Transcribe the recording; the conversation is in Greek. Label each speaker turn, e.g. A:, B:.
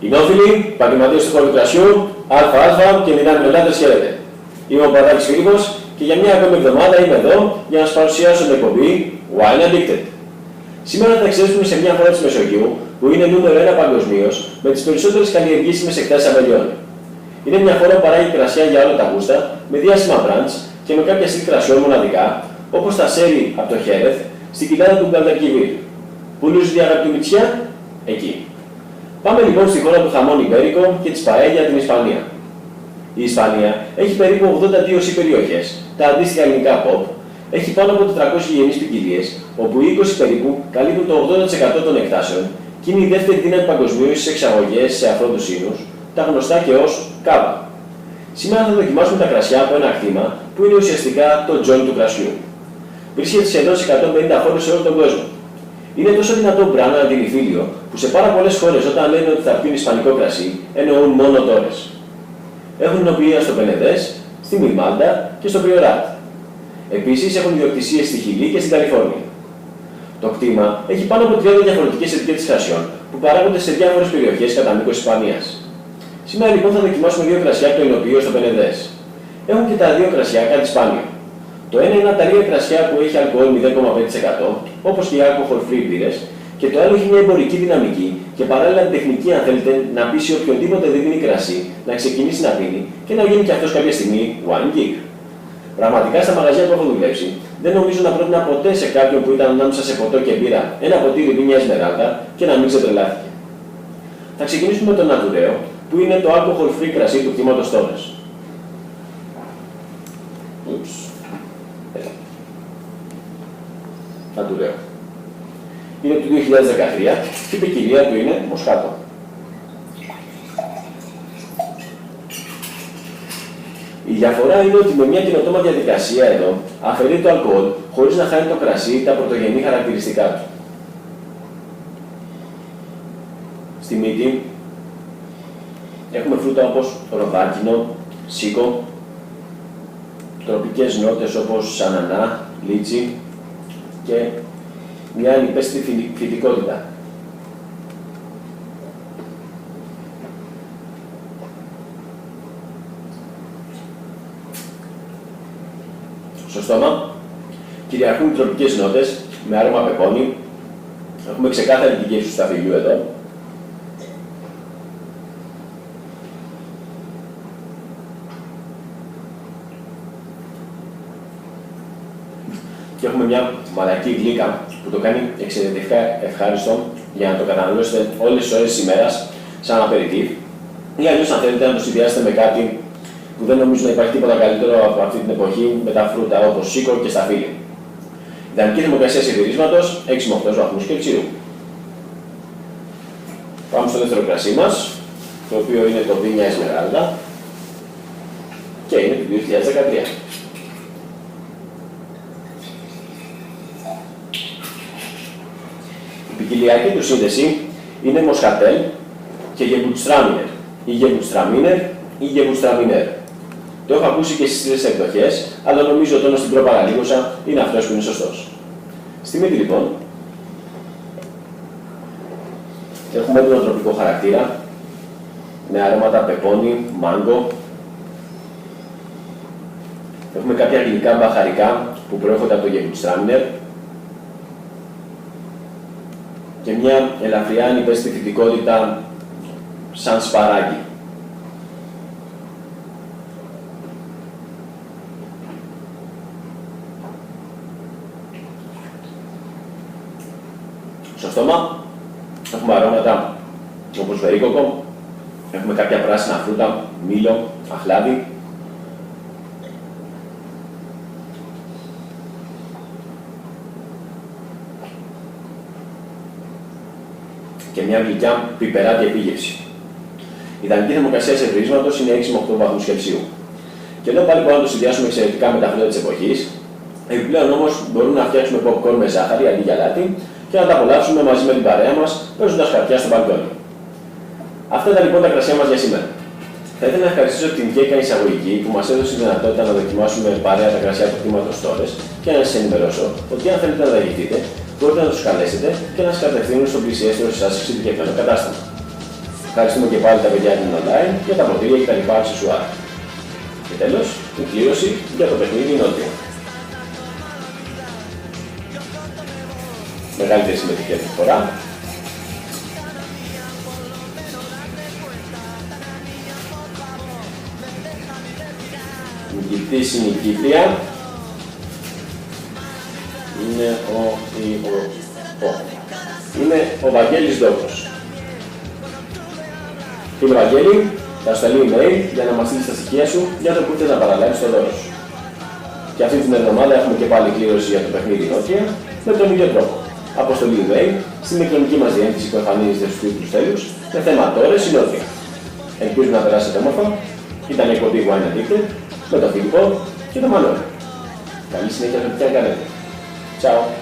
A: Κοινόφιλοι, επαγγελματίες του χώρου του κρασιού, ΑΑ και μηδάμινοι μελάτες, χαίρετε. Είμαι ο Παδάκης Φίλιππος και για μια ακόμη εβδομάδα είμαι εδώ για να σας παρουσιάσω την εκπομπή Wine Addicted. Σήμερα θα εξέλθουμε σε μια χώρα της Μεσογείου που είναι νούμερο 1 παγκοσμίως με τις περισσότερες καλλιεργήσιμες εκτάσεις αβελιών. Είναι μια χώρα που παράγει κρασιά για όλα τα γούστα, με διάσημα brands και με κάποια στυλ κρασιών μοναδικά, όπως τα σέρι από το Χέρεθ, στην κοιλάδα του Γκαλτακιβίρ. Πού λούζει η αγαπητή Μητσιά? Εκεί. Πάμε λοιπόν στη χώρα του χαμόν Ιμπέρικο και της Παέλια, την Ισπανία. Η Ισπανία έχει περίπου 82 περιοχές, τα αντίστοιχα ελληνικά pop, έχει πάνω από 400 γηγενείς ποικιλίες, όπου οι 20 περίπου καλύπτουν το 80% των εκτάσεων και είναι η δεύτερη δύναμη παγκοσμίως στις εξαγωγές σε αφρόντους ίνους, τα γνωστά και ως κάβα. Σήμερα θα δοκιμάσουμε τα κρασιά από ένα κτήμα που είναι ουσιαστικά το τζόνι του κρασιού. Βρίσκεται σχεδόν σε 150 χώρες σε όλο τον κόσμο. Είναι τόσο δυνατό μπράνο αντιληφίλιο που σε πάρα πολλές χώρες όταν λένε ότι θα πιούν ισπανικό κρασί εννοούν μόνο τόρες. Έχουν εινοποιία στο Πενεδές, στη Μιρμάντα και στο Πριοράτ. Επίσης έχουν ιδιοκτησίες στη Χιλή και στην Καλιφόρνια. Το κτήμα έχει πάνω από 30 διαφορετικές ετικέτες κρασιών που παράγονται σε διάφορες περιοχές κατά μήκος Ισπανίας. Σήμερα λοιπόν θα δοκιμάσουμε δύο κρασιά από το εινοποιείο στο Πενεδές. Έχουν και τα δύο κρασιά κάτι σπάνιο. Το ένα είναι τα λίγα κρασιά που έχει αλκοόλ 0,5%, όπως και οι alcohol-free μπύρες, και το άλλο έχει μια εμπορική δυναμική και παράλληλα την τεχνική, αν θέλετε, να πείσει οποιονδήποτε δεν δίνει κρασί να ξεκινήσει να πίνει και να γίνει και αυτός κάποια στιγμή wine geek. Πραγματικά στα μαγαζιά που έχω δουλέψει, δεν νομίζω να πρότεινα ποτέ σε κάποιον που ήταν ανάμεσα σε ποτό και μπύρα ένα ποτήρι βίνια Εσμεράλτα και να μην ξετρελάθηκε. Θα ξεκινήσουμε με το Νατουραίο, που είναι το alcohol-free κρασί του κτήματος Τόρες. Νατουραίο. Είναι του 2013 και η ποικιλία του είναι Μοσχάτο. Η διαφορά είναι ότι με μια καινοτόμα διαδικασία εδώ αφαιρεί το αλκοόλ χωρίς να χάνει το κρασί τα πρωτογενή χαρακτηριστικά του. Στη μύτη έχουμε φρούτα όπως ροδάκινο, σίκο, τροπικές νότες όπως ανανά, λίτσι και μια ανυπαίσθητη φυτικότητα. Στο στόμα κυριαρχούν τροπικές νότες με άρωμα πεπόνι. Έχουμε ξεκάθαρη την γεύση του σταφυλιού εδώ. Και έχουμε μια μαλακή γλύκα που το κάνει εξαιρετικά ευχάριστο για να το καταναλώσετε όλες τις ώρες της ημέρας σαν απεριτίβ ή αλλιώς αν θέλετε να το συνδυάσετε με κάτι που δεν νομίζω να υπάρχει τίποτα καλύτερο από αυτή την εποχή με τα φρούτα όπως σίκο και σταφύλι. Ιδανική θερμοκρασία συντηρίσματος 6 με 8 βαθμούς Κελσίου. Πάμε στο δεύτερο κρασί μας, το οποίο είναι το Βίνια Εσμεράλτα και είναι του 2013. Η ποικιλιακή του σύνδεση είναι Μοσχατέλ και Γεβουρτστράμινερ ή Γεβουρτστραμίνερ ή Γεβουρτστραμίνερ. Το έχω ακούσει και στις τρεις εκδοχές, αλλά νομίζω ότι στην προπαραλίγουσα είναι αυτός που είναι σωστός. Στη μύτη λοιπόν, έχουμε τον τροπικό χαρακτήρα, με αρώματα πεπόνι, μάγκο. Έχουμε κάποια γλυκά μπαχαρικά που προέρχονται από το Γεβουρτστραμίνερ και μια ελαφριά ανυπαίσθητη φυτικότητα σαν σπαράκι. Στο στόμα έχουμε αρώματα όπως βερίκοκο, έχουμε κάποια πράσινα φρούτα, μήλο, αχλάδι. Και μια γλυκιά πιπεράτη επίγευση. Η ιδανική θερμοκρασία σερβιρίσματος είναι 6 με 8 βαθμούς Κελσίου. Και εδώ πάλι μπορούμε να το συνδυάσουμε εξαιρετικά με τα φρούτα της εποχής. Επιπλέον όμως μπορούμε να φτιάξουμε popcorn με ζάχαρη αντί για αλάτι και να τα απολαύσουμε μαζί με την παρέα μας παίζοντας χαρτιά στο μπαλκόνι. Αυτά ήταν λοιπόν τα κρασιά μας για σήμερα. Θα ήθελα να ευχαριστήσω την ΚΕΚΑ εισαγωγική που μας έδωσε τη δυνατότητα να δοκιμάσουμε παρέα τα κρασιά του κτήματος Τόρες και να σας ενημερώσω ότι αν θέλετε να δαγηθείτε, μπορείτε να τους καλέσετε και να σας κατευθύνουν στο πλησιέστερο σας εξειδικευμένο κατάστημα. Ευχαριστούμε και πάλι τα παιδιά του online για τα μοτήρια και τα λοιπά αξεσουάρ. Και τέλος, η κλήρωση για το παιχνίδι Νότια. Μεγαλύτερη συμμετοχή αυτή τη φορά. Νικητής ή νικήτρια είναι ο Βαγγέλης Δόκος. Φίλε Βαγγέλη, θα σταλεί email για να μας στείλεις τα στοιχεία σου για το που θες να παραλάβεις το δώρο σου. Και αυτή την εβδομάδα έχουμε και πάλι κλήρωση για το παιχνίδι Νότια με τον ίδιο τρόπο. Αποστολή email στην ηλεκτρονική μας διεύθυνση που εμφανίζεται στους τίτλους τέλους με θέμα Τόρες ή Νότια. Ελπίζω να περάσετε όμορφα. Ήταν η εκπομπή Wine Addicted με τον Φίλιππο και τον Μανώλη. Καλή συνέχεια σε ό,τι και αν κάνετε. Ciao!